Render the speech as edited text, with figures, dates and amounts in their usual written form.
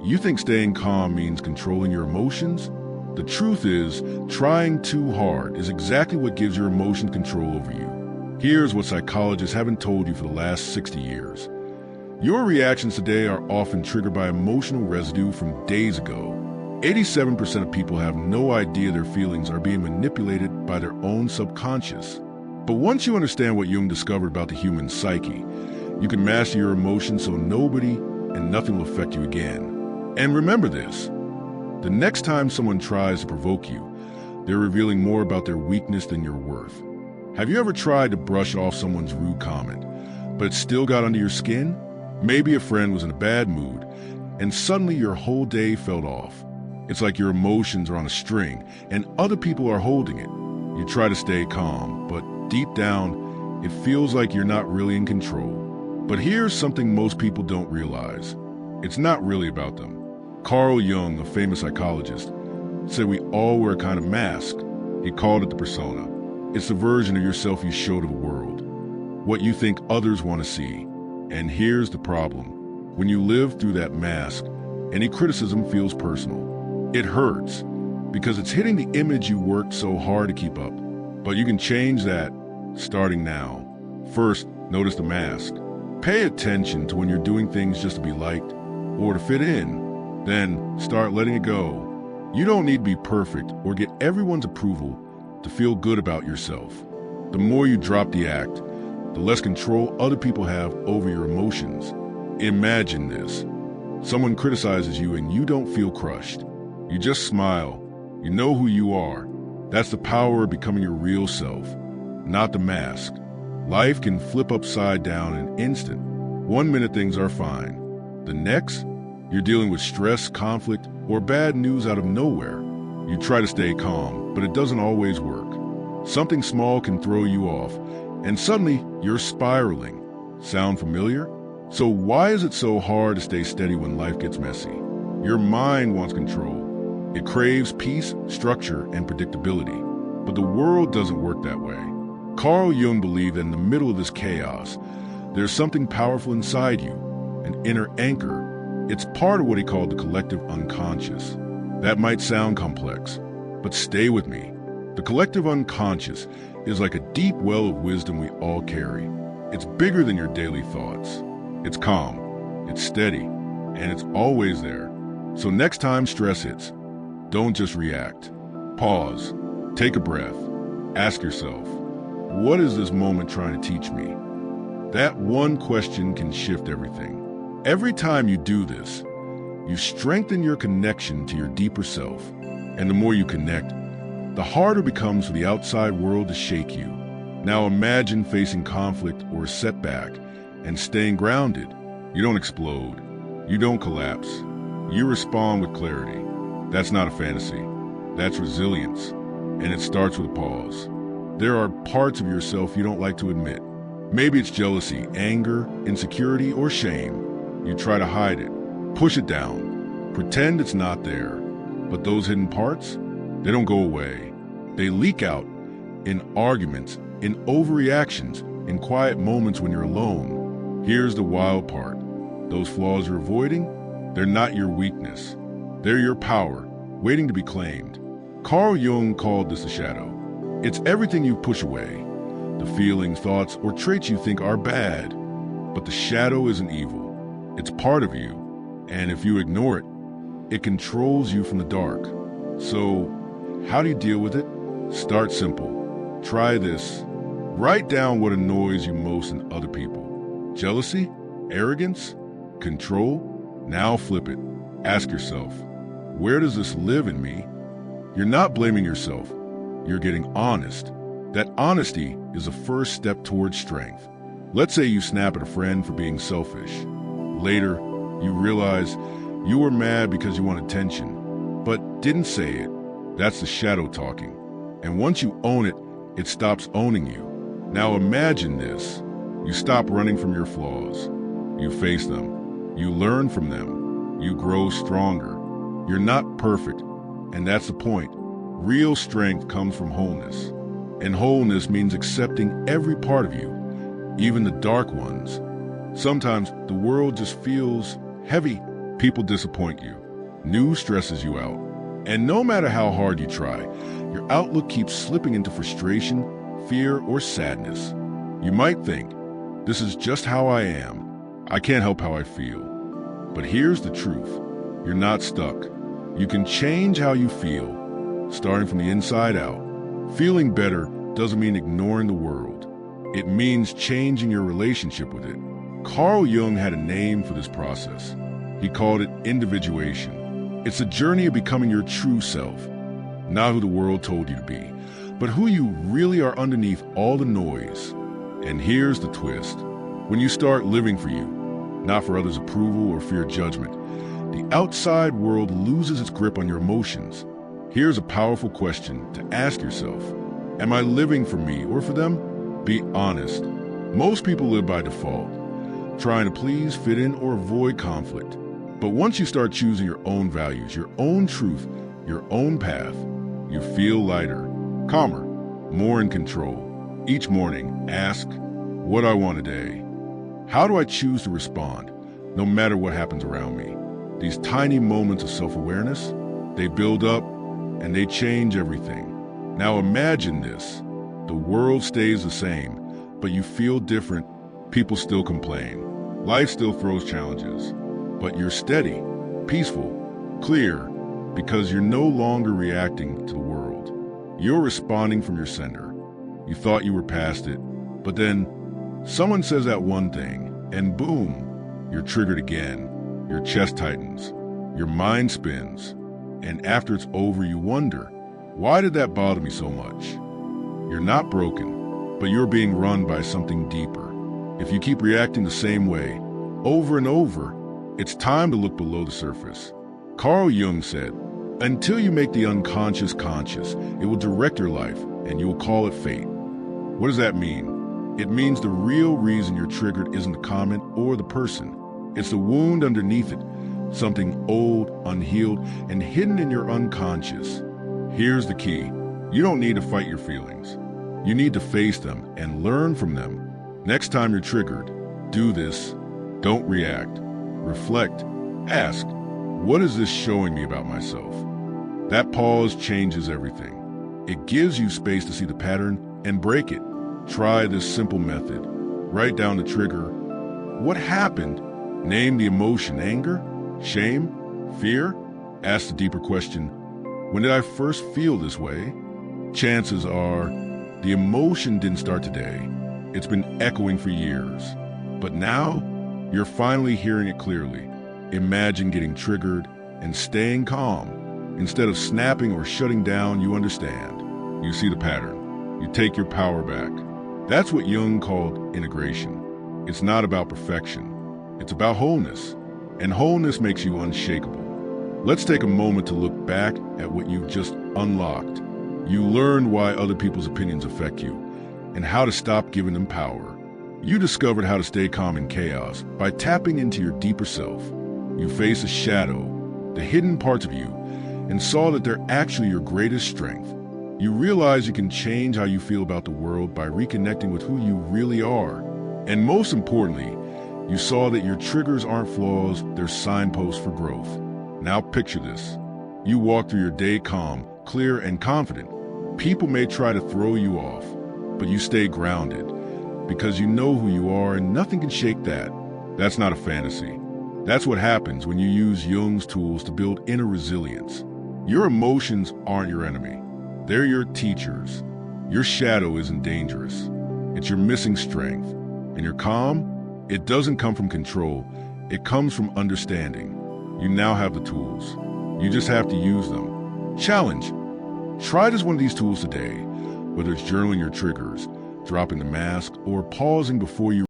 You think staying calm means controlling your emotions? The truth is, trying too hard is exactly what gives your emotion control over you. Here's what psychologists haven't told you for the last 60 years. Your reactions today are often triggered by emotional residue from days ago. 87% of people have no idea their feelings are being manipulated by their own subconscious. But once you understand what Jung discovered about the human psyche, you can master your emotions so nobody and nothing will affect you again. And remember this, the next time someone tries to provoke you, they're revealing more about their weakness than your worth. Have you ever tried to brush off someone's rude comment, but it still got under your skin? Maybe a friend was in a bad mood, and suddenly your whole day felt off. It's like your emotions are on a string, and other people are holding it. You try to stay calm, but deep down, it feels like you're not really in control. But here's something most people don't realize. It's not really about them. Carl Jung, a famous psychologist, said we all wear a kind of mask. He called it the persona. It's the version of yourself you show to the world, what you think others want to see. And here's the problem. When you live through that mask, any criticism feels personal. It hurts because it's hitting the image you worked so hard to keep up. But you can change that starting now. First, notice the mask. Pay attention to when you're doing things just to be liked or to fit in. Then start letting it go. You don't need to be perfect or get everyone's approval to feel good about yourself. The more you drop the act, the less control other people have over your emotions. Imagine this. Someone criticizes you and you don't feel crushed. You just smile. You know who you are. That's the power of becoming your real self, not the mask. Life can flip upside down in an instant. 1 minute things are fine. The next, you're dealing with stress, conflict, or bad news out of nowhere. You try to stay calm, but it doesn't always work. Something small can throw you off, and suddenly you're spiraling. Sound familiar? So why is it so hard to stay steady when life gets messy? Your mind wants control. It craves peace, structure, and predictability. But the world doesn't work that way. Carl Jung believed that in the middle of this chaos, there's something powerful inside you, an inner anchor. It's part of what he called the collective unconscious. That might sound complex, but stay with me. The collective unconscious is like a deep well of wisdom we all carry. It's bigger than your daily thoughts. It's calm, it's steady, and it's always there. So next time stress hits, don't just react. Pause, take a breath, ask yourself, what is this moment trying to teach me? That one question can shift everything. Every time you do this, you strengthen your connection to your deeper self. And the more you connect, the harder it becomes for the outside world to shake you. Now imagine facing conflict or a setback and staying grounded. You don't explode. You don't collapse. You respond with clarity. That's not a fantasy. That's resilience. And it starts with a pause. There are parts of yourself you don't like to admit. Maybe it's jealousy, anger, insecurity, or shame. You try to hide it, push it down, pretend it's not there. But those hidden parts, they don't go away. They leak out in arguments, in overreactions, in quiet moments when you're alone. Here's the wild part. Those flaws you're avoiding, they're not your weakness. They're your power, waiting to be claimed. Carl Jung called this the shadow. It's everything you push away, the feelings, thoughts, or traits you think are bad. But the shadow isn't evil. It's part of you, and if you ignore it, it controls you from the dark. So, how do you deal with it? Start simple. Try this. Write down what annoys you most in other people. Jealousy? Arrogance? Control? Now flip it. Ask yourself, where does this live in me? You're not blaming yourself. You're getting honest. That honesty is the first step towards strength. Let's say you snap at a friend for being selfish. Later, you realize you were mad because you wanted attention, but didn't say it. That's the shadow talking. And once you own it, it stops owning you. Now imagine this. You stop running from your flaws. You face them. You learn from them. You grow stronger. You're not perfect, and that's the point. Real strength comes from wholeness. And wholeness means accepting every part of you, even the dark ones. Sometimes the world just feels heavy, People disappoint you. News stresses you out. And no matter how hard you try, your outlook keeps slipping into frustration, fear, or sadness. You might think, this is just how I am. I can't help how I feel. But here's the truth. You're not stuck. You can change how you feel, starting from the inside out. Feeling better doesn't mean ignoring the world. It means changing your relationship with it. Carl Jung had a name for this process. He called it individuation. It's a journey of becoming your true self, not who the world told you to be, but who you really are underneath all the noise. And here's the twist. When you start living for you, not for others' approval or fear of judgment, the outside world loses its grip on your emotions. Here's a powerful question to ask yourself. Am I living for me or for them? Be honest. Most people live by default, trying to please, fit in, or avoid conflict. But once you start choosing your own values, your own truth, your own path, you feel lighter, calmer, more in control. Each morning, ask, what do I want today? How do I choose to respond, no matter what happens around me? These tiny moments of self-awareness, they build up and they change everything. Now imagine this. The world stays the same, but you feel different. People still complain. Life still throws challenges. But you're steady, peaceful, clear, because you're no longer reacting to the world. You're responding from your center. You thought you were past it, but then someone says that one thing, and boom, you're triggered again. Your chest tightens, your mind spins, and after it's over, you wonder, why did that bother me so much? You're not broken, but you're being run by something deeper. If you keep reacting the same way, over and over, it's time to look below the surface. Carl Jung said, until you make the unconscious conscious, it will direct your life, and you will call it fate. What does that mean? It means the real reason you're triggered isn't the comment or the person. It's the wound underneath it, something old, unhealed, and hidden in your unconscious. Here's the key. You don't need to fight your feelings. You need to face them and learn from them. Next time you're triggered, do this. Don't react. Reflect. Ask, what is this showing me about myself? That pause changes everything. It gives you space to see the pattern and break it. Try this simple method. Write down the trigger. What happened? Name the emotion, anger, shame, fear. Ask the deeper question, when did I first feel this way? Chances are the emotion didn't start today. It's been echoing for years. But now, you're finally hearing it clearly. Imagine getting triggered and staying calm. Instead of snapping or shutting down, you understand. You see the pattern. You take your power back. That's what Jung called integration. It's not about perfection. It's about wholeness. And wholeness makes you unshakable. Let's take a moment to look back at what you've just unlocked. You learned why other people's opinions affect you and how to stop giving them power. You discovered how to stay calm in chaos by tapping into your deeper self. You faced a shadow, the hidden parts of you, and saw that they're actually your greatest strength. You realized you can change how you feel about the world by reconnecting with who you really are. And most importantly, you saw that your triggers aren't flaws, they're signposts for growth. Now picture this. You walk through your day calm, clear, and confident. People may try to throw you off, but you stay grounded because you know who you are and nothing can shake that. That's not a fantasy. That's what happens when you use Jung's tools to build inner resilience. Your emotions aren't your enemy. They're your teachers. Your shadow isn't dangerous. It's your missing strength. And your calm, it doesn't come from control. It comes from understanding. You now have the tools. You just have to use them. Challenge. Try just one of these tools today, whether it's journaling your triggers, dropping the mask, or pausing before you